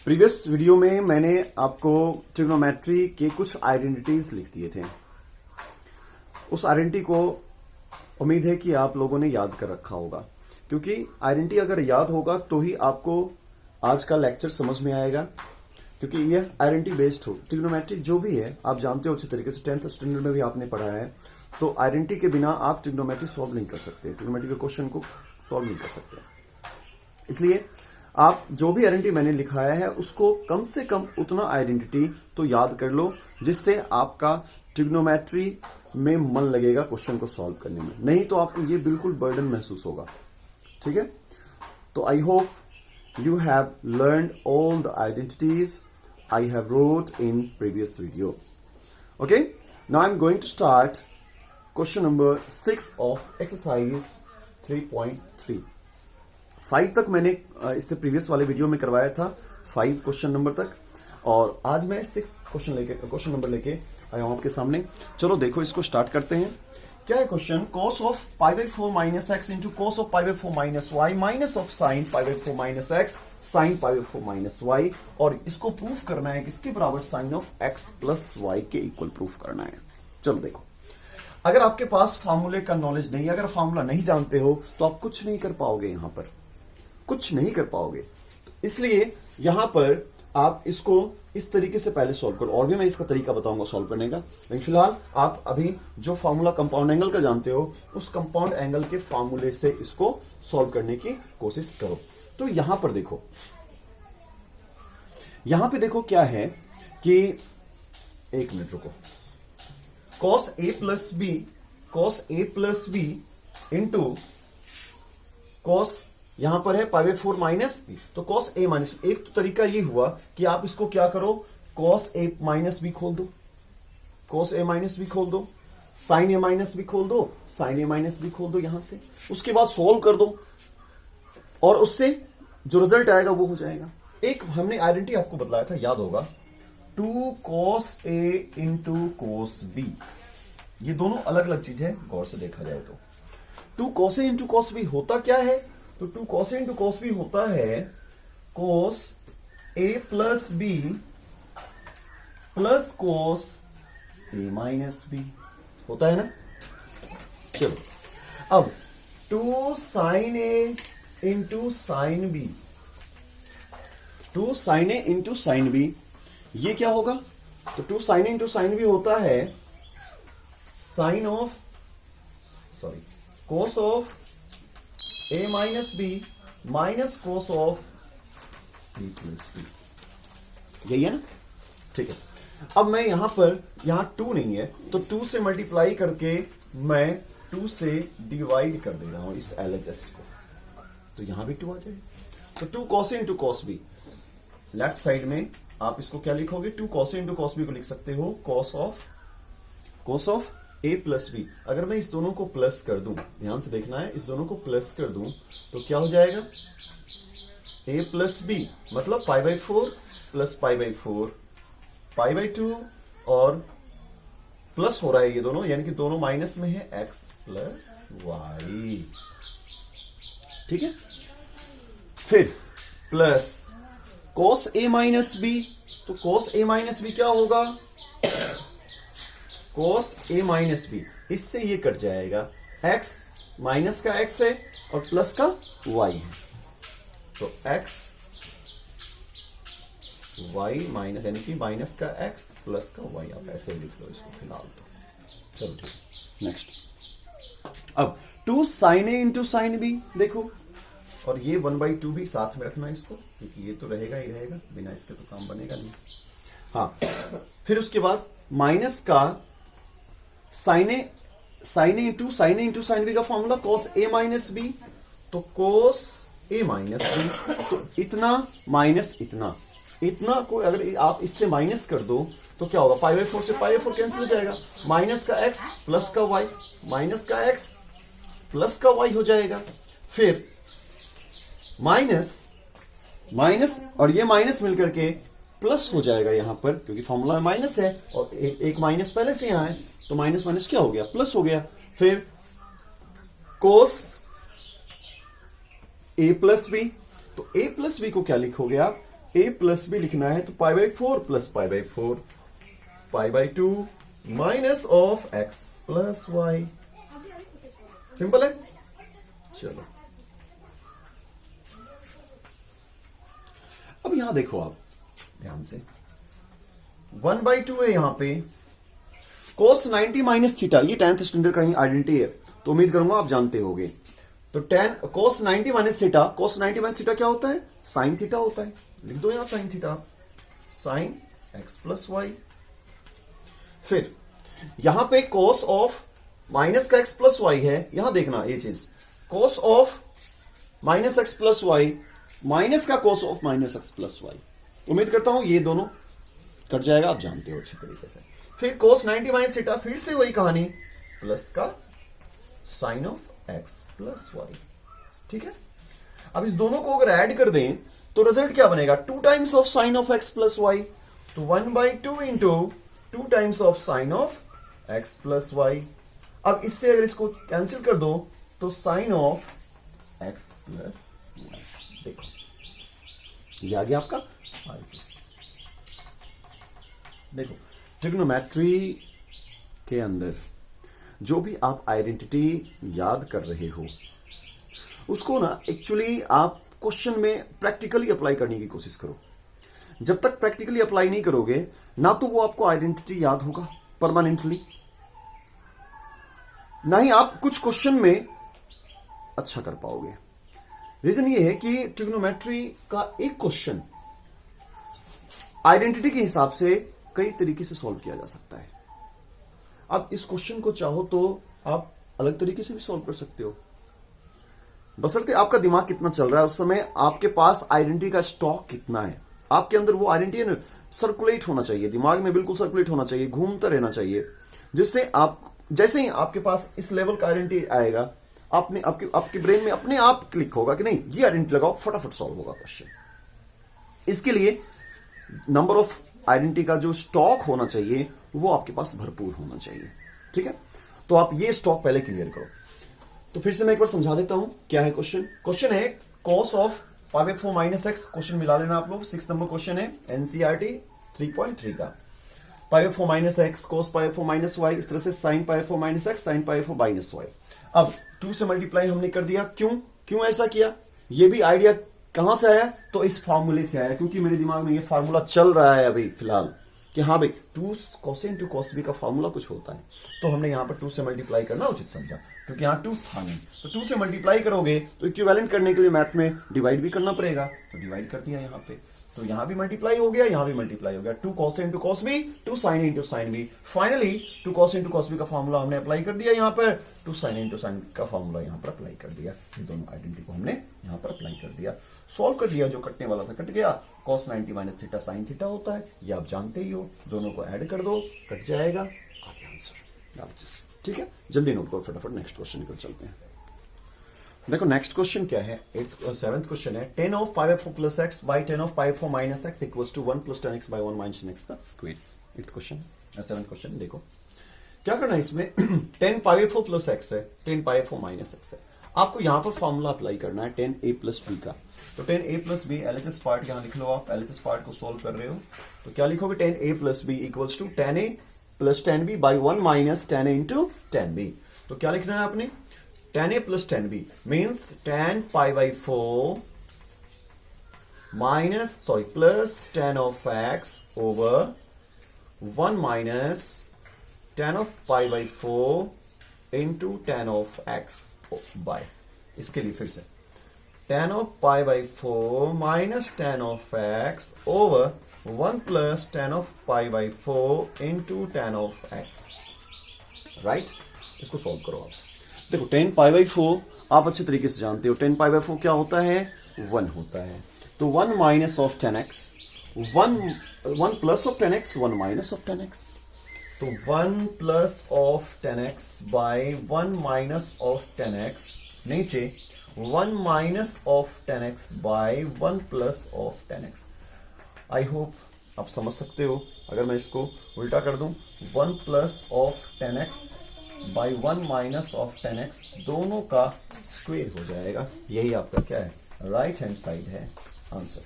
Previous video में मैंने आपको ट्रिग्नोमेट्री के कुछ आइडेंटिटीज लिख दिए थे। उस आइडेंटिटी को उम्मीद है कि आप लोगों ने याद कर रखा होगा, क्योंकि आइडेंटिटी अगर याद होगा तो ही आपको आज का लेक्चर समझ में आएगा। क्योंकि यह आइडेंटिटी बेस्ड हो, ट्रिग्नोमेट्री जो भी है आप जानते हो अच्छे तरीके से, 10th स्टैंडर्ड में भी आपने पढ़ा है। तो आइडेंटिटी के बिना आप ट्रिग्नोमेट्री सॉल्व नहीं कर सकते, ट्रिग्नोमेट्री के क्वेश्चन को सॉल्व नहीं कर सकते। इसलिए आप जो भी आइडेंटिटी मैंने लिखाया है उसको कम से कम उतना आइडेंटिटी तो याद कर लो, जिससे आपका ट्रिग्नोमेट्री में मन लगेगा क्वेश्चन को सॉल्व करने में। नहीं तो आपको ये बिल्कुल बर्डन महसूस होगा। ठीक है, तो I hope you have learned all the identities I have wrote in previous video. Okay, now I am going to start question number 6 of exercise 3.3। 5 तक मैंने इससे प्रीवियस वाले वीडियो में करवाया था, 5 क्वेश्चन नंबर तक, और आज मैं 6 क्वेश्चन नंबर लेके आया हूं आपके सामने। चलो देखो, इसको स्टार्ट करते हैं। क्या है question? cos of π/4 minus x into cos of π/4 minus y minus of sine π/4 minus x sine π/4 minus y, और इसको प्रूफ करना है किसके बराबर? Sine of x plus y के इक्वल प्रूफ करना है। चलो देखो, अगर आपके पास फार्मूले का नॉलेज नहीं, अगर फार्मूला नहीं जानते हो तो आप कुछ नहीं कर पाओगे, यहां पर कुछ नहीं कर पाओगे। इसलिए यहां पर आप इसको इस तरीके से पहले सॉल्व करो, और भी मैं इसका तरीका बताऊंगा सॉल्व करने का। लेकिन फिलहाल आप अभी जो फार्मूला कंपाउंड एंगल का जानते हो, उस कंपाउंड एंगल के फार्मूले से इसको सॉल्व करने की कोशिश करो। तो यहां पर देखो, यहां पे देखो क्या है कि, एक मिनट रुको, cos a plus B into cos, यहां पर है π/4 माइनस बी, तो cos a माइनस, एक तो तरीका ये हुआ कि आप इसको क्या करो, cos a माइनस बी खोल दो, cos a माइनस बी खोल दो, sin a माइनस बी खोल दो, sin a माइनस बी खोल दो यहां से, उसके बाद सोल्व कर दो और उससे जो रिजल्ट आएगा वो हो जाएगा। एक हमने आइडेंटिटी आपको बतलाया था, याद होगा, 2 cos a into cos b। ये दोनों अलग अलग चीज है, गौर से देखा जाए तो 2 cos a into cos b होता क्या है? तो 2 cos a into cos b होता है cos a plus b plus cos a minus b, होता है ना। चलो अब 2 sin a into sin b, 2 sin a into sin b, ये क्या होगा? तो 2 sin a into sin b होता है sin of, sorry, cos of a minus B minus cos of b plus B, यही है ना। ठीक है, अब मैं यहां पर, यहां 2 नहीं है तो 2 से मल्टीप्लाई करके मैं 2 से डिवाइड कर दे रहा हूं इस LHS को, तो यहां भी 2 आ जाए। तो 2 cos a into cos b, left side में आप इसको क्या लिखोगे? 2 cos a into cos b को लिख सकते हो cos of a plus B. अगर मैं इस दोनों को प्लस कर दूं, ध्यान से देखना है, इस दोनों को प्लस कर दूं तो क्या हो जाएगा? a प्लस बी मतलब π/4 प्लस π/4 π/2, और प्लस हो रहा है ये दोनों, यानी कि दोनों माइनस में है, x प्लस वाई। ठीक है, फिर plus cos a minus B, तो cos a माइनस बी क्या होगा? cos a माइनस बी, इससे ये कट जाएगा, x माइनस का x है और प्लस का y है, तो x y माइनस, यानी कि माइनस का x प्लस का y, आप ऐसे लिख लो इसको फिलहाल तो। चलो ठीक, नेक्स्ट। अब 2 sin a into sin b, देखो, और ये 1/2 भी साथ में रखना इसको, क्योंकि ये तो रहेगा ही रहेगा, बिना इसके तो काम बनेगा नहीं। हाँ, फिर उसके बाद माइनस का sin a into sin b का formula cos a minus b, तो cos a माइनस b, तो इतना माइनस इतना, इतना को अगर आप इससे माइनस कर दो तो क्या होगा? π/4 से π/4 कैंसिल हो जाएगा, माइनस का x प्लस का y, माइनस का x प्लस का y हो जाएगा, फिर माइनस माइनस और ये माइनस मिलकर के प्लस हो जाएगा यहां पर, क्योंकि फॉर्मूला में माइनस है और एक माइनस पहले से यहां है, तो माइनस माइनस क्या हो गया? प्लस हो गया। फिर cos a प्लस बी, तो a प्लस बी को क्या लिखोगे आप? a प्लस बी लिखना है तो pi by 4 plus pi by 4 pi by 2 minus of x plus Y. Simple है। चलो अब यहां देखो आप ध्यान से 1/2 है यहां पे cos 90 माइनस थीटा, ये 10th स्टैंडर्ड का ही आइडेंटिटी है तो उम्मीद करूंगा आप जानते होगे। तो tan cos 90 minus theta, cos 90 minus theta क्या होता है? sin थीटा होता है। लिख दो यहां sin theta, sin x plus Y. फिर यहां पे cos ऑफ माइनस का x प्लस वाई है, यहां देखना ये चीज, cos of minus X plus Y minus का cos of minus X plus Y. उम्मीद करता हूं ये दोनों कट जाएगा, आप जानते हो अच्छे तरीके से। फिर cos 90 माइनस थीटा, फिर से वही कहानी, प्लस का sine of x plus Y. ठीक है। अब इस दोनों को अगर ऐड कर दें तो रिजल्ट क्या बनेगा? 2 times of sine of x plus Y. तो 1/2 into 2 times of sine of x plus Y. अब इससे अगर इसको कैंसिल कर दो तो sine of x plus Y. देखो ये आ गया आपका आरजीएस। देखो ट्रिग्नोमेट्री के अंदर जो भी आप आइडेंटिटी याद कर रहे हो उसको ना एक्चुअली आप क्वेश्चन में प्रैक्टिकली अप्लाई करने की कोशिश करो। जब तक प्रैक्टिकली अप्लाई नहीं करोगे ना तो वो आपको आइडेंटिटी याद होगा परमानेंटली, ना ही आप कुछ क्वेश्चन में अच्छा कर पाओगे। रीजन ये है कि ट्रिग्नोमेट्री का एक क्वेश्चन आइडेंटिटी के हिसाब से कई तरीके से सॉल्व किया जा सकता है। अब इस क्वेश्चन को चाहो तो आप अलग तरीके से भी सॉल्व कर सकते हो, बशर्ते आपका दिमाग कितना चल रहा है उस समय, आपके पास आइडेंटिटी का स्टॉक कितना है, आपके अंदर वो आइडेंटिटी ना सर्कुलेट होना चाहिए, दिमाग में बिल्कुल सर्कुलेट होना चाहिए, घूमता रहना चाहिए, जिससे आप जैसे ही आपके पास इस लेवल का आइडेंटिटी आएगा आपके ब्रेन में अपने आप क्लिक होगा कि नहीं ये आइडेंटिटी लगाओ, फटाफट सॉल्व होगा क्वेश्चन। इसके लिए नंबर ऑफ आइडेंटिटी का जो स्टॉक होना चाहिए वो आपके पास भरपूर होना चाहिए। ठीक है, तो आप ये स्टॉक पहले क्लियर करो। तो फिर से मैं एक बार समझा देता हूं क्या है क्वेश्चन। क्वेश्चन है cos of pi by 4 minus x. Question मिला लेना आप लोग, 6 नंबर क्वेश्चन है एनसीईआरटी 3.3 का। Pi by 4 minus X cos pi by 4 minus Y, इस तरह से sin pi by 4 minus X sin pi by 4 minus Y. अब 2 से मल्टीप्लाई हमने कर दिया। क्यों ऐसा किया? ये भी आइडिया कहां से आया? तो इस फार्मूले से आया, क्योंकि मेरे दिमाग में ये फार्मूला चल रहा है अभी फिलहाल कि हाँ भाई 2 cos A into cos B का फार्मूला कुछ होता है, तो हमने यहां पर 2 से मल्टीप्लाई करना उचित समझा, क्योंकि यहां 2 था नहीं। तो 2 से मल्टीप्लाई करोगे तो इक्विवेलेंट करने के लिए मैथ्स में डिवाइड भी करना पड़ेगा, तो डिवाइड कर दिया यहां पे, तो यहां भी मल्टीप्लाई हो गया, यहां भी मल्टीप्लाई हो गया। 2 cos A into cos B, 2 sin A into sin B। Finally 2 cos A into cos B का फार्मूला हमने अप्लाई कर दिया यहां पर, 2 sin A into sin B का फार्मूला यहां पर अप्लाई कर दिया। ये दोनों आइडेंटिटी को हमने यहां पर अप्लाई कर दिया, सॉल्व कर दिया। जो कटने वाला था कट गया। cos 90 minus theta sin theta होता है, ये आप जानते ही हो। दोनों को ऐड कर दो, कट जाएगा, आ गया आंसर। ठीक है, जल्दी नोट करो फटाफट, नेक्स्ट क्वेश्चन की चलते हैं। देखो नेक्स्ट क्वेश्चन क्या है, 7th क्वेश्चन है 10 of pi by 4 plus X by 10 of pi by 4 minus X equals to 1 plus 10x by 1 minus 10x का square. 8th question, 7th question. देखो क्या करना है इसमें 10 पाई बाई 4 प्लस एक्स है, 10 पाई बाई 4 माइनस एक्स है। आपको यहां पर फॉर्मूला अप्लाई करना है 10a प्लस बी का। तो 10a plus B LHS part यहां लिख लो आप, एलएचएस पार्ट को सोल्व कर रहे हो तो क्या लिखोगे 10a plus B equals to 10a plus 10b by 1 minus 10a into 10b। तो क्या लिखना है आपने 10a plus 10b means 10 pi by 4 plus 10 of x over 1 minus 10 of pi by 4 into 10 of x by, इसके लिए फिर से 10 of pi by 4 minus 10 of x over 1 plus 10 of pi by 4 into 10 of x, right. इसको solve करो आप। देखो 10 पाई by 4 आप अच्छे तरीके से जानते हो, 10 पाई बाई 4 क्या होता है? 1 होता है। तो 1 minus of 10x, 1 plus of 10x, 1 minus of 10x। तो 1 plus of 10x by 1 minus of 10x, नीचे 1 minus of 10x by 1 plus of 10x। I hope आप समझ सकते हो। अगर मैं इसको उल्टा कर दूं 1 plus of 10x by 1 minus of 10x, दोनों का स्क्वायर हो जाएगा। यही आपका क्या है? राइट हैंड साइड है answer.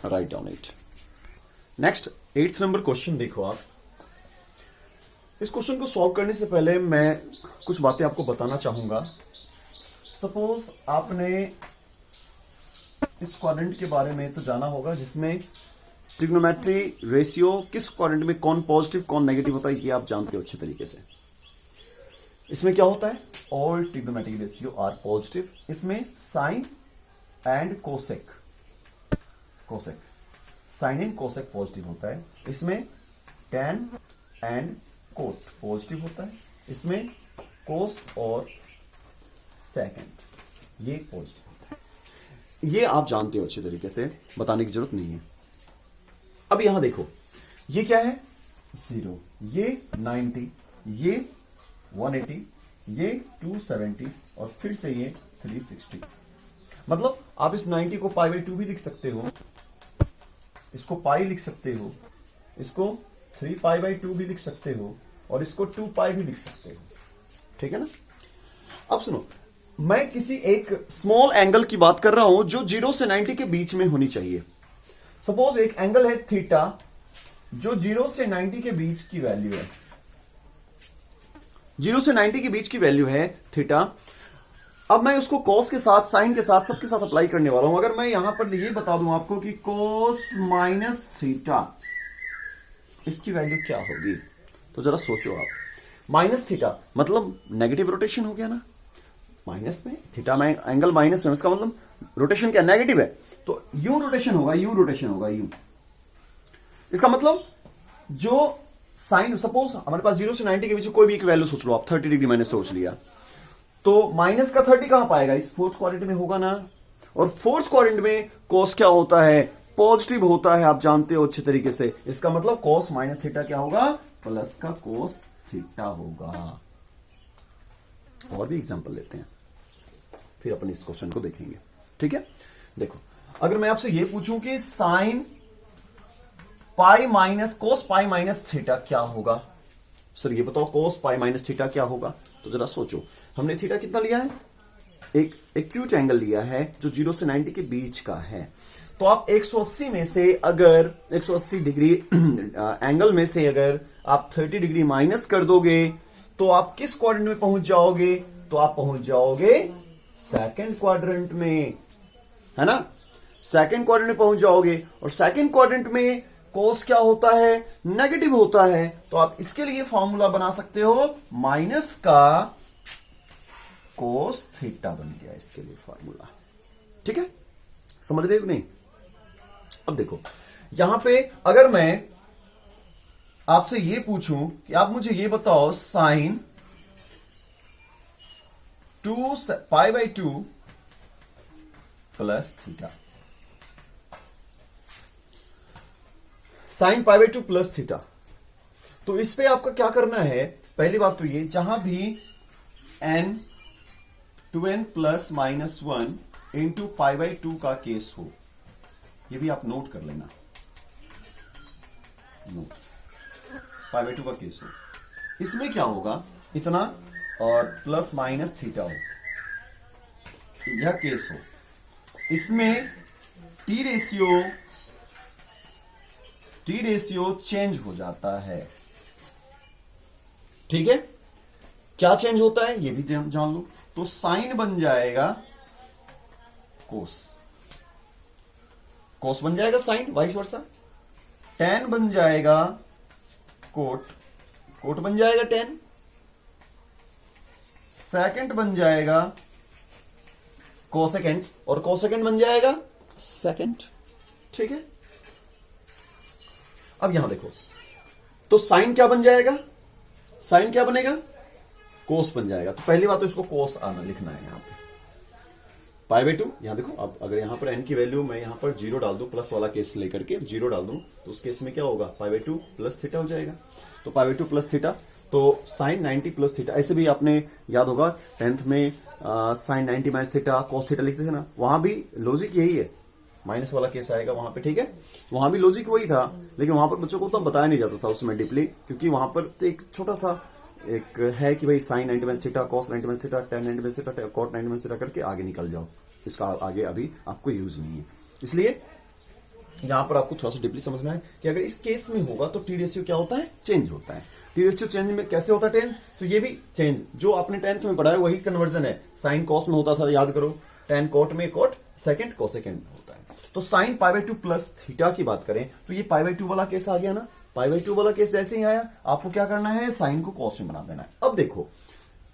Write down it. Next 8th number question देखो आप। इस क्वेश्चन को सॉल्व करने से पहले मैं कुछ बातें आपको बताना चाहूंगा। सपोज आपने इस क्वाड्रेंट के बारे में तो जाना होगा जिसमें ट्रिग्नोमेट्री रेशियो किस क्वाड्रेंट में कौन पॉजिटिव कौन नेगेटिव होता है ये आप जानते हो अच्छे तरीके से। इसमें क्या होता है, all trigonometry ratio are positive. इसमें sine and cosec, cosec sine and cosec positive होता है। इसमें टैन एंड कोस पॉजिटिव होता है। इसमें कोस और सेकेंड ये पॉजिटिव होता है। ये आप जानते हो अच्छे तरीके से, बताने की जरूरत नहीं है। अब यहां देखो ये क्या है 0, ये 90, ये 180, ये 270 और फिर से ये 360। मतलब आप इस 90 को π/2 भी लिख सकते हो, इसको पाई लिख सकते हो, इसको 3π/2 भी लिख सकते हो और इसको 2π भी लिख सकते हो। ठीक है ना। अब सुनो, मैं किसी एक स्मॉल एंगल की बात कर रहा हूं जो 0 से 90 के बीच में होनी चाहिए। सपोज एक एंगल है थीटा जो 0 से 90 के बीच की वैल्यू है, 0 से 90 के बीच की वैल्यू है थीटा। अब मैं उसको कॉस के साथ साइन के साथ सबके साथ अप्लाई करने वाला हूं। अगर मैं यहां पर ये बता दूं आपको कि कॉस माइनस थीटा इसकी वैल्यू क्या होगी, तो जरा सोचो आप। माइनस थीटा मतलब नेगेटिव रोटेशन हो गया ना, माइनस में थीटा में एंगल माइनस में, इसका मतलब रोटेशन क्या नेगेटिव है, तो यू रोटेशन होगा, यू रोटेशन होगा, यू। इसका मतलब जो साइन, सपोज हमारे पास 0 से 90 के बीच कोई भी एक वैल्यू सोच लो आप, 30 डिग्री मैंने सोच लिया, तो माइनस का 30 कहां पाएगा, इस फोर्थ क्वाड्रेंट में होगा ना। और फोर्थ क्वाड्रेंट में कॉस क्या होता है, पॉजिटिव होता है, आप जानते हो अच्छे तरीके से। इसका मतलब कॉस माइनस थीटा क्या होगा, प्लस का कॉस थीटा होगा। और भी एग्जांपल लेते हैं, फिर अपन इस क्वेश्चन को देखेंगे। ठीक है, देखो अगर मैं आपसे ये पूछूं कि sine pi minus cos pi minus theta क्या होगा, सर ये बताओ कोस पाई माइनस थीटा क्या होगा, तो जरा सोचो। हमने थीटा कितना लिया है, एक एक्यूट एंगल लिया है जो 0 से 90 के बीच का है। तो आप 180 में से अगर 180 डिग्री एंगल में से अगर आप 30 डिग्री माइनस कर दोगे तो आप किस क्वाड्रेंट में पहुंच जाओगे, तो आप पहुंच जाओगे सेकंड क्वाड्रेंट में, है ना। सेकंड क्वाड्रेंट में पहुंच जाओगे और सेकंड क्वाड्रेंट में कोस क्या होता है, नेगेटिव होता है। तो आप इसके लिए फॉर्मूला बना सकते हो, माइनस का कोस थीटा बन गया इसके लिए फॉर्मूला। ठीक है, समझ रहे हो नहीं। अब देखो यहां पे अगर मैं आपसे ये पूछूं कि आप मुझे ये बताओ sine 2π/2 plus theta, sine π/2 plus theta, तो इस पे आपका क्या करना है, पहली बात तो ये जहां भी n 2n plus minus 1 into π/2 का केस हो, ये भी आप नोट कर लेना, नोट π/2 का केस हो, इसमें क्या होगा इतना और प्लस माइनस थीटा हो, यह केस हो। इसमें टी रेशियो चेंज हो जाता है। ठीक है, क्या चेंज होता है ये भी जान लो। तो साइन बन जाएगा कोस, कोस बन जाएगा साइन, वाइस वर्सा। टेन बन जाएगा कोट, कोट बन जाएगा टेन। सेकेंड बन जाएगा कोसेकेंड और कोसेकेंड बन जाएगा सेकेंड। ठीक है, अब यहां देखो तो साइन क्या बन जाएगा, साइन क्या बनेगा, कोस बन जाएगा। तो पहली बात तो इसको कोस आना लिखना है यहां पे π/2। यहां देखो, अब अगर यहां पर n की वैल्यू मैं यहां पर 0 डाल दूं, प्लस वाला केस लेकर के 0 डाल दूं, तो उस केस में क्या होगा, π/2 प्लस थीटा हो जाएगा। तो π/2 प्लस थीटा, तो साइन 90 प्लस थीटा। ऐसे भी आपने याद होगा 10th में sine 90 minus theta cos theta लिखते थे ना, वहां भी लॉजिक यही है, माइनस वाला केस आएगा वहां पे। ठीक है, वहां भी लॉजिक वही था, लेकिन वहां पर बच्चों को उतना बताया नहीं जाता था उसमें डीपली, क्योंकि वहां पर एक छोटा सा एक है कि भाई sine 90 minus theta, cos 90 minus theta, tan 90 minus theta, cot 90 minus theta करके आगे निकल जाओ। इसका आगे अभी आपको यूज नहीं है, इसलिए यहां पर आपको थोड़ा सा डीपली समझना है कि अगर इस केस में होगा तो टी रेशियो क्या होता है, चेंज होता है। टी रेशियो चेंज में कैसे होता है टेन, तो ये भी चेंज जो आपने 10th में पढ़ा है वही कन्वर्जन है। साइन कॉस में होता था, याद करो, टेन कोट में कोट सेकंड कोसेकेंड में होता है। तो साइन π/2 प्लस थीटा की बात करें तो ये π/2 वाला केस आ गया ना। π/2 वाला केस जैसे ही आया आपको क्या करना है, साइन को कॉस में बना देना है। अब देखो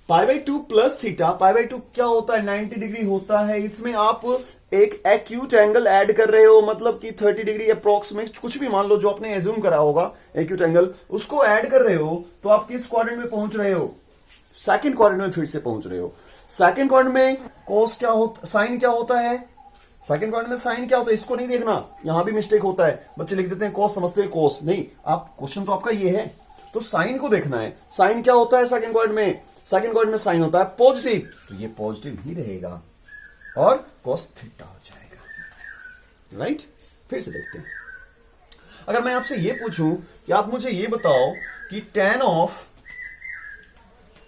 π/2 प्लस थीटा, π/2 क्या होता है, 90 डिग्री होता है। इसमें आप एक एक्यूट एंगल ऐड कर रहे हो, मतलब कि 30 डिग्री अप्रोक्स में कुछ भी मान लो जो आपने एज्यूम करा होगा एक्यूट एंगल, उसको ऐड कर रहे हो तो आप किस क्वाड्रेंट में पहुंच रहे हो, सेकंड क्वाड्रेंट में फिर से पहुंच रहे हो। सेकंड क्वाड्रेंट में कोस क्या होता, साइन क्या होता है, सेकंड क्वाड्रेंट में साइन क्या होता है, इसको नहीं देखना, यहां भी मिस्टेक होता है, बच्चे लिख देते हैं कॉस, समझते हैं कोस, नहीं, आप क्वेश्चन तो आपका ये है, तो साइन को देखना है। साइन क्या होता है सेकंड क्वाड्रेंट में, सेकंड क्वाड्रेंट में साइन होता है पॉजिटिव, तो ये पॉजिटिव ही रहेगा और कॉस थीटा हो जाएगा। राइट, फिर से देखते हैं। अगर मैं आपसे ये पूछूं कि आप मुझे ये बताओ कि tan ऑफ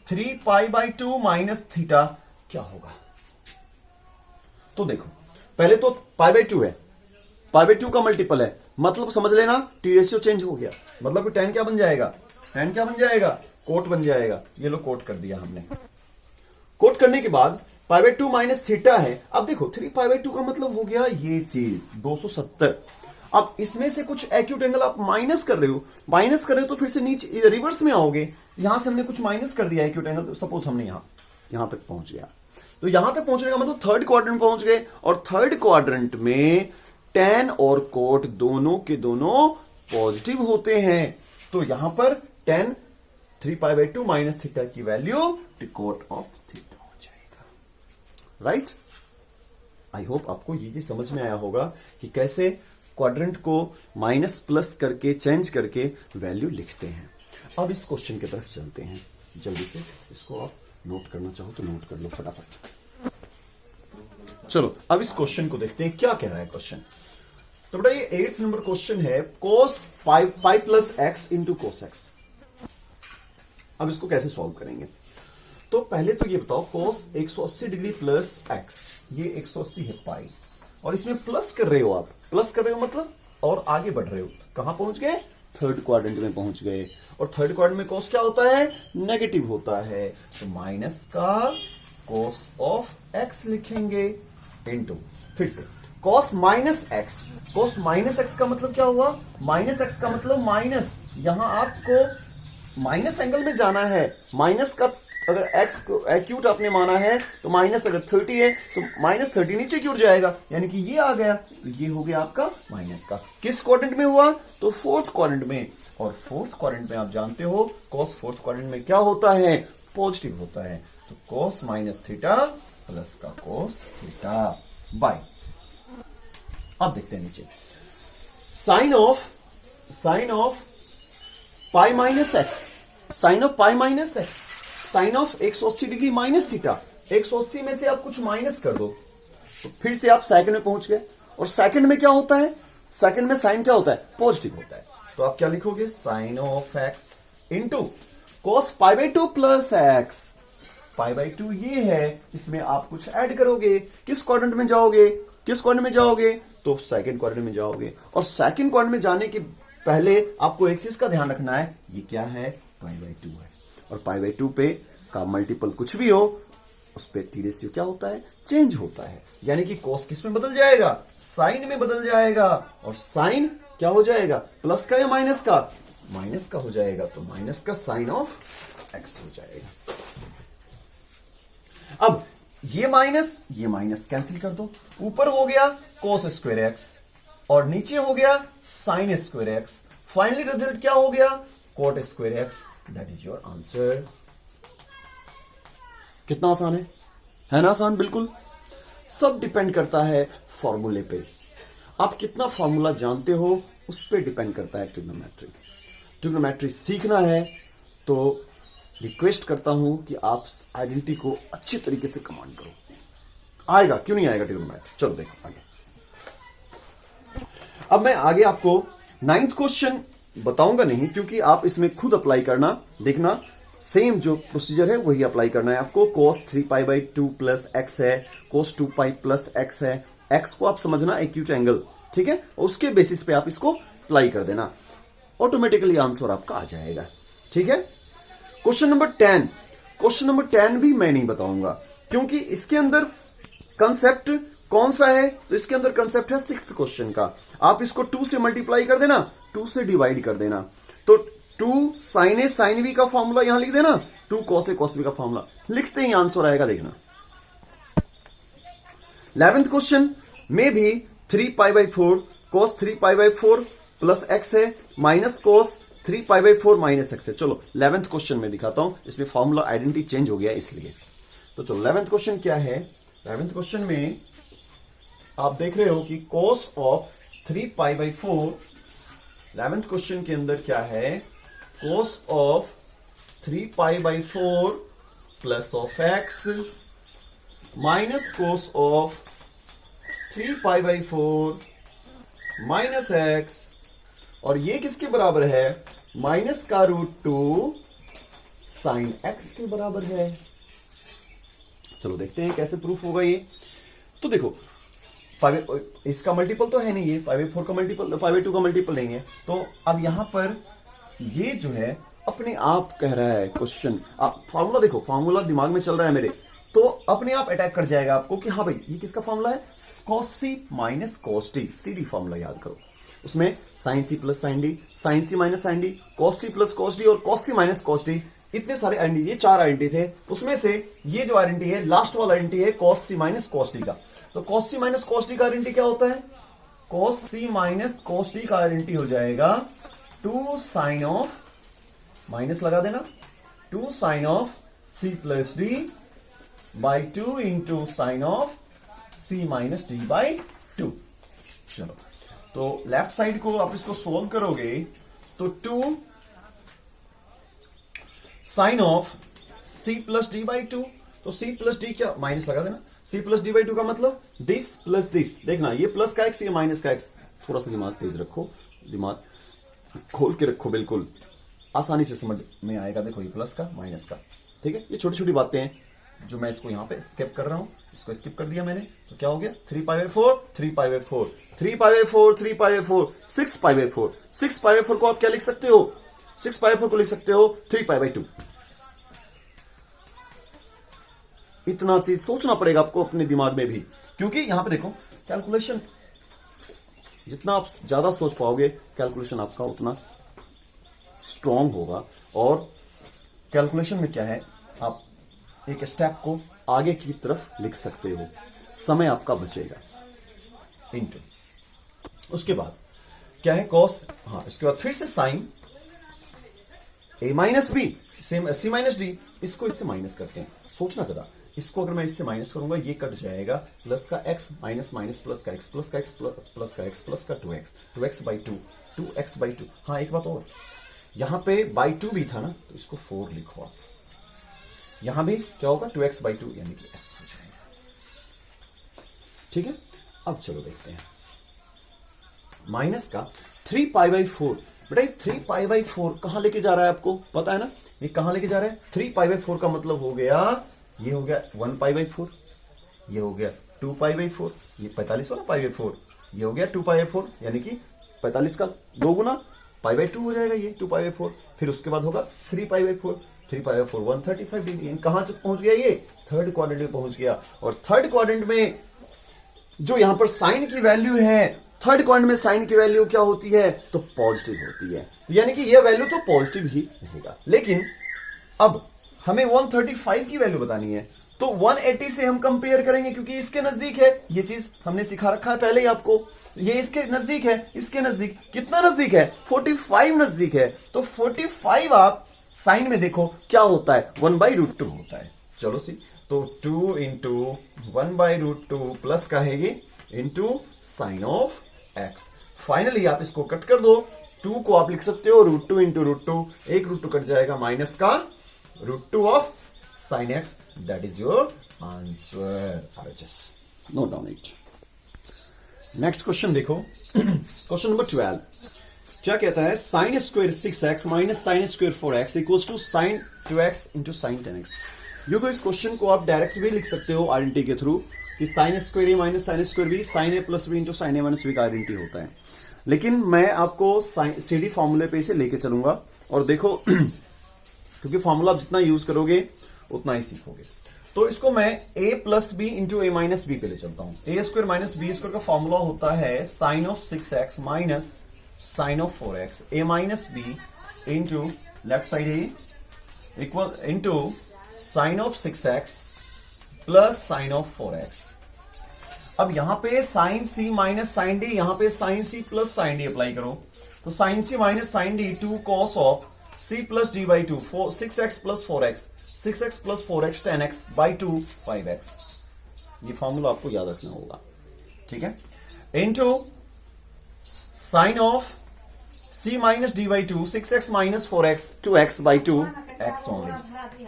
3π/2 माइनस थीटा क्या होगा, तो देखो पहले तो π/2 है, π/2 का मल्टीपल है, मतलब समझ लेना टी रेशियो चेंज हो गया, मतलब tan क्या बन जाएगा, tan क्या बन जाएगा, कोट बन जाएगा। ये लो कोट कर दिया हमने। कोट करने के बाद π/2 माइनस थीटा है। अब देखो 3π/2 का मतलब हो गया ये चीज 270। अब इसमें से कुछ एक्यूट एंगल आप माइनस कर रहे हो, माइनस कर रहे हो तो फिर से नीचे रिवर्स में आओगे। यहां से हमने कुछ माइनस कर दिया एक्यूट एंगल, सपोज हमने यहां तक पहुंच गया, तो यहां तक पहुंचने का मतलब थर्ड क्वाड्रेंट पहुंच गए, और थर्ड क्वाड्रेंट में tan और कोट दोनों के दोनों पॉजिटिव होते हैं। तो यहां पर tan 3π/2 माइनस थीटा की वैल्यू कोट ऑफ थीटा हो जाएगा। राइट, आई होप आपको ये चीज समझ में आया होगा कि कैसे क्वाड्रेंट को माइनस प्लस करके चेंज करके वैल्यू लिखते हैं। अब इस क्वेश्चन की तरफ चलते हैं, जल्दी से इसको आप नोट करना चाहो तो नोट कर लो फटाफट। चलो अब इस क्वेश्चन को देखते हैं क्या कह रहा है क्वेश्चन। तो बेटा ये 8th नंबर क्वेश्चन है, cos pi plus x into cos x. अब इसको कैसे सॉल्व करेंगे, तो पहले तो ये बताओ cos 180 डिग्री प्लस एक्स, ये 180 है पाई, और इसमें प्लस कर रहे हो आप, प्लस कर रहे हो मतलब और आगे बढ़ रहे हो, कहां पहुंच गए, थर्ड क्वाड्रेंट में पहुंच गए, और थर्ड क्वाड्रेंट में cos क्या होता है, नेगेटिव होता है, तो माइनस का cos ऑफ एक्स लिखेंगे इनटू, फिर से cos minus X, cos minus x का मतलब क्या हुआ, माइनस एक्स का मतलब माइनस, यहां आपको माइनस एंगल में जाना है, माइनस का अगर एक्स को एक्यूट आपने माना है तो माइनस अगर 30 है तो माइनस 30 नीचे क्यों जाएगा, यानी कि ये आ गया, तो ये हो गया आपका माइनस का। किस क्वाड्रेंट में हुआ, तो फोर्थ क्वाड्रेंट में, और फोर्थ क्वाड्रेंट में आप जानते हो cos फोर्थ क्वाड्रेंट में क्या होता है, पॉजिटिव होता है, तो cos माइनस थीटा प्लस का cos थीटा बाय। अब देखते हैं नीचे, sine of pi minus x, sine of pi minus x, sine of 180 degree minus theta, 180 में से आप कुछ माइनस कर दो, तो फिर से आप सेकंड में पहुंच गए, और सेकंड में क्या होता है, सेकंड में साइन क्या होता है, पॉजिटिव होता है, तो आप क्या लिखोगे, sine of X into cos π/2 plus X, π/2 ये है, इसमें आप कुछ ऐड करोगे, किस क्वाड्रेंट में जाओगे, किस क्वाड्रेंट में जाओगे, तो सेकंड क्वाड्रेंट में जाओगे, और सेकंड क्वाड्रेंट में जाने के पहले आपको एक चीज का ध्यान रखना है, ये क्या है, π/2 है, और π/2 पे का मल्टीपल कुछ भी हो उस पे टी रेशियो क्या होता है, चेंज होता है, यानी कि cos किस में बदल जाएगा, साइन में बदल जाएगा, और साइन क्या हो जाएगा, प्लस का या माइनस का, माइनस का हो जाएगा, तो माइनस का साइन ऑफ एक्स हो जाएगा। अब ये माइनस कैंसिल कर दो, ऊपर हो गया cos स्क्वायर एक्स और नीचे हो गया sine square x, finally result क्या हो गया, cot square x, that is your answer. कितना आसान है ना, आसान बिल्कुल। सब डिपेंड करता है फॉर्मूले पे, आप कितना फॉर्मूला जानते हो उस पे डिपेंड करता है ट्रिग्नोमेट्री। ट्रिग्नोमेट्री सीखना है तो रिक्वेस्ट करता हूं कि आप आइडेंटिटी को अच्छी तरीके से कमांड करो, आएगा क्यों नहीं आएगा ट्रिग्नोमेट्री। चलो देखो आगे। अब मैं आगे आपको 9th क्वेश्चन बताऊंगा नहीं, क्योंकि आप इसमें खुद अप्लाई करना, देखना सेम जो प्रोसीजर है वही अप्लाई करना है आपको। cos 3π/2 प्लस एक्स है, cos 2π प्लस एक्स है, एक्स को आप समझना एक्यूट एंगल, ठीक है, उसके बेसिस पे आप इसको अप्लाई कर देना, ऑटोमेटिकली आंसर आपका आ जाएगा। ठीक है, क्वेश्चन नंबर 10, क्वेश्चन नंबर 10 भी मैं नहीं बताऊंगा क्योंकि इसके अंदर कंसेप्ट कौन सा है, तो इसके अंदर कंसेप्ट है 6th क्वेश्चन का। आप इसको 2 से मल्टीप्लाई कर देना, 2 से डिवाइड कर देना, तो 2 sin a sin b का फॉर्मूला यहां लिख देना, 2 cos a cos b का फॉर्मूला लिखते ही आंसर आएगा, देखना। 11th क्वेश्चन में भी 3 पाई by 4 cos 3 pi by 4 plus x है, minus cos 3 pi by 4 minus x है। चलो 11th क्वेश्चन में दिखाता हूं, इसमें फॉर्मूला आइडेंटिटी चेंज हो गया इसलिए। तो चलो 11th क्वेश्चन क्या है, 11th क्वेश्चन में आप देख रहे हो कि cos of 3 pi by 4, 11th question के अंदर क्या है, cos of 3 pi by 4 plus of x minus cos of 3 pi by 4 minus x, और ये किसके बराबर है, माइनस का √2 साइन x के बराबर है। चलो देखते हैं कैसे प्रूफ होगा ये। तो देखो इसका मल्टीपल तो है नहीं, ये पाई बाई 4 का मल्टीपल, पाई बाई 2 का मल्टीपल नहीं है, तो अब यहां पर ये जो है अपने आप कह रहा है क्वेश्चन, आप फॉर्मूला देखो, फॉर्मूला दिमाग में चल रहा है मेरे, तो अपने आप अटैक कर जाएगा आपको कि हाँ भाई ये किसका फॉर्मूला है, cos c minus cos d, CD formula याद करो, उसमें sin c plus sin d, sin c minus sin d, cos c plus cos d और cos c minus cos d, इतने सारे आइडेंटिटी, ये 4 आइडेंटिटी थे, उसमें से ये जो आइडेंटिटी है लास्ट वाला आइडेंटिटी है cos c minus cos d का। तो cos c minus cos d का आइडेंटिटी क्या होता है, cos c minus cos d का आइडेंटिटी हो जाएगा 2 साइन ऑफ, माइनस लगा देना, 2 sine of c plus d by 2 into sine of c minus d by 2। चलो तो लेफ्ट साइड को आप इसको सोल्व करोगे तो 2 sine of c plus d by 2, तो c प्लस d क्या, माइनस लगा देना, c प्लस d बाई 2 का मतलब दिस प्लस दिस, देखना ये प्लस का x, ये माइनस का x, थोड़ा सा दिमाग तेज रखो, दिमाग खोल के रखो, बिल्कुल आसानी से समझ में आएगा। देखो ये प्लस का माइनस का, ठीक है, ये छोटी छोटी बातें हैं जो मैं इसको यहां पे स्किप कर रहा हूं, इसको स्किप कर दिया मैंने, तो क्या हो गया 3 पाई by 4, 3 pi by 4, 3 pi by 4, 3 pi by 4, 6 pi by 4, 6 pi by 4 को आप क्या लिख सकते हो, 6 पाई बाई 4 को लिख सकते हो 3 पाई बाई 2। इतना चीज सोचना पड़ेगा आपको अपने दिमाग में भी, क्योंकि यहां पे देखो कैलकुलेशन, जितना आप ज्यादा सोच पाओगे कैलकुलेशन आपका उतना स्ट्रांग होगा, और कैलकुलेशन में क्या है, आप एक स्टेप को आगे की तरफ लिख सकते हो, समय आपका बचेगा। इंटू उसके बाद क्या है कॉस, हाँ इसके बाद फिर से sine a minus B same C minus D, इसको इससे माइनस करते हैं, सोचना जरा, इसको अगर मैं इससे माइनस करूंगा ये कट जाएगा, प्लस का x माइनस माइनस प्लस का x, प्लस का x प्लस का x प्लस का 2x बाई 2, 2x बाई 2। हाँ एक बात और, यहां पे बाई 2 भी था ना, तो इसको 4 लिखो आप, यहां भी क्या होगा 2x बाई 2 यानी कि x हो जाएगा। ठीक है, अब चलो देखते हैं माइनस का 3 पाई बाई 4, बेटा 3 पाई बाई 4 कहां लेके जा रहा है आपको पता है ना, ये कहां लेके जा रहा है, 3 पाई बाई 4 का मतलब हो गया, ये हो गया 1 पाई बाई 4, ये हो गया 2 पाई बाई 4, ये 45 वाला पाई बाई 4, ये हो गया 2 पाई बाई 4, यानी कि 45 का 2 गुना पाई बाई 2 हो जाएगा ये 2 पाई बाई 4, फिर उसके बाद होगा 3 पाई बाई 4, 3 पाई बाई 4 135 डिग्री, कहां तक पहुंच गया, ये थर्ड क्वाड्रेंट में पहुंच गया, और थर्ड क्वाड्रेंट में जो यहां पर साइन की वैल्यू है, थर्ड क्वाड्रेंट में साइन की वैल्यू क्या होती है, तो पॉजिटिव होती है, यानी कि ये वैल्यू तो पॉजिटिव ही रहेगा। लेकिन अब हमें 135 की वैल्यू बतानी है, तो 180 से हम कंपेयर करेंगे क्योंकि इसके नजदीक है, ये चीज हमने सिखा रखा है पहले ही आपको, ये इसके नजदीक है, इसके नजदीक कितना नजदीक है, 45 नजदीक है, तो 45 आप साइन में देखो क्या होता है, 1/√2 होता है। चलो सी, तो 2 इंटू 1/√2 प्लस का है ये into sine of x। Finally आप इसको कट कर दो, 2 को आप लिख सकते हो √2 इंटू √2, एक √2 कट जाएगा, माइनस का √2 of sine x, that is your answer. RHS, note down it. Next question देखो, क्वेश्चन नंबर 12 क्या कहता है, sine square 6x minus sine square 4x equals to sine 2x into sine 10x। देखो इस question को आप direct भी लिख सकते हो आइडेंटिटी के थ्रू, कि sine square A minus sine square B sine A plus B into sine A minus B का आइडेंटिटी होता है। लेकिन मैं आपको सीडी फॉर्मूले पे इसे लेके चलूंगा और देखो क्योंकि फॉर्मूला आप जितना यूज करोगे उतना ही सीखोगे। तो इसको मैं a plus B into A minus B पे ले चलता हूं। A square minus B square का फॉर्मूला होता है sine of 6x minus sine of 4x A minus B into left side A equal into sine of 6x plus sine of 4x। अब यहां पे sine C minus sine D, यहां पे sine C plus sine D apply करो तो sine C minus sine D 2 cos of c plus D by 2 6x plus 4x 6x plus 4x 10x by 2 5x। ये formula आपको याद रखना होगा, ठीक है। Into sine of c minus D by 2 6x minus 4x 2x by 2 x only.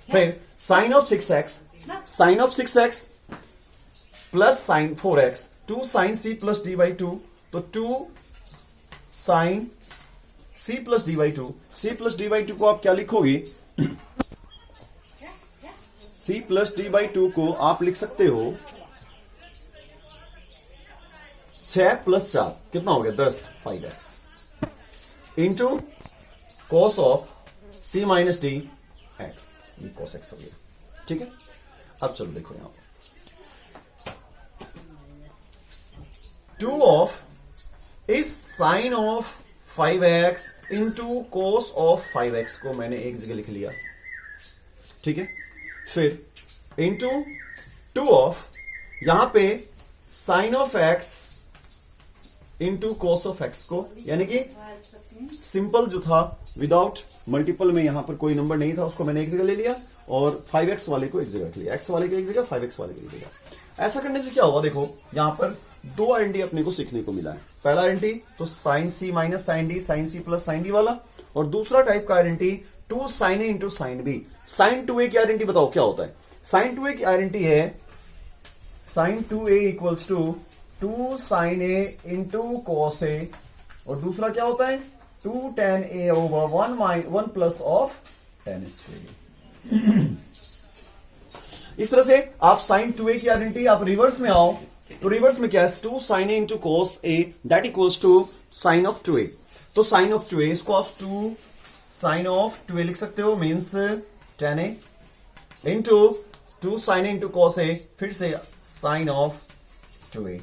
फिर sine of 6x plus sine 4x 2 sine c plus D by 2 तो 2 sine c plus D by 2। c plus D by 2 को आप क्या लिखोगे? c plus D by 2 को आप लिख सकते हो 6 प्लस 4 कितना हो गया 10 5x into cos of c minus D x, ये कॉस एक्स हो गया, ठीक है। अब चलो देखो यहां 2 ऑफ इस sine of 5x into cos of 5x को मैंने एक जगह लिख लिया, ठीक है। फिर इंटू 2 ऑफ यहां पे sine of x into cos of x को, यानी कि सिंपल जो था विदाउट मल्टीपल में यहां पर कोई नंबर नहीं था उसको मैंने एक जगह ले लिया और 5x वाले को एक जगह रख लिया, x वाले को एक जगह 5x वाले को एक जगह। ऐसा करने से क्या होगा देखो यहां पर 2 आइडेंटिटी अपने को सीखने को मिला है। पहला आइडेंटिटी तो sine C minus sine D sine C plus sine D वाला, और दूसरा टाइप का identity 2 sine A into sine B. Sine 2a की आइडेंटिटी बताओ क्या होता है? साइन 2a की आइडेंटिटी है sine 2a equals to 2 sine A into cos A, और दूसरा क्या होता है 2 tan a over 1 plus of tan square. इस तरह से आप साइन 2a की आइडेंटिटी आप रिवर्स में आओ तो रिवर्स में क्या है 2 sine A into cos A that equals to sine of 2a। तो साइन ऑफ 2a इसको आप 2 साइन ऑफ 2a लिख सकते हो, means tan a into 2 sine A into cos A, फिर से साइन ऑफ 2a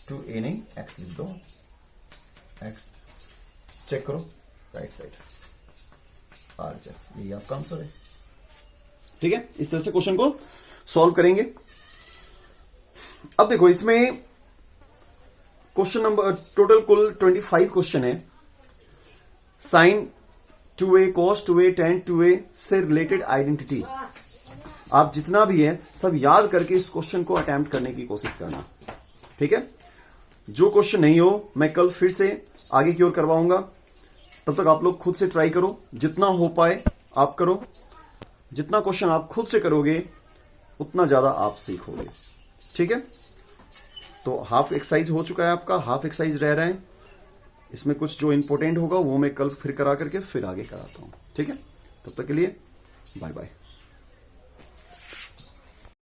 2a नहीं x लिख दो, x चेक करो राइट साइड आरएचएस, यही आपका आंसर है, ठीक है। इस तरह से क्वेश्चन को सॉल्व करेंगे। अब देखो इसमें क्वेश्चन नंबर टोटल कुल 25 क्वेश्चन है। Sine 2a cos 2a tan 2a से रिलेटेड आइडेंटिटी आप जितना भी है सब याद करके इस क्वेश्चन को अटेम्प्ट करने की कोशिश करना, ठीक है। जो क्वेश्चन नहीं हो मैं कल फिर से आगे की ओर करवाऊंगा, तब तक आप लोग खुद से ट्राई करो, जितना हो पाए आप करो। जितना क्वेश्चन आप खुद से करोगे उतना ज्यादा आप सीखोगे, ठीक है। तो हाफ एक्सरसाइज हो चुका है आपका, हाफ एक्सरसाइज रह रहा है। इसमें कुछ जो इंपॉर्टेंट होगा वो मैं कल फिर करा करके फिर आगे कराता हूं, ठीक है। तब तक के लिए बाय बाय।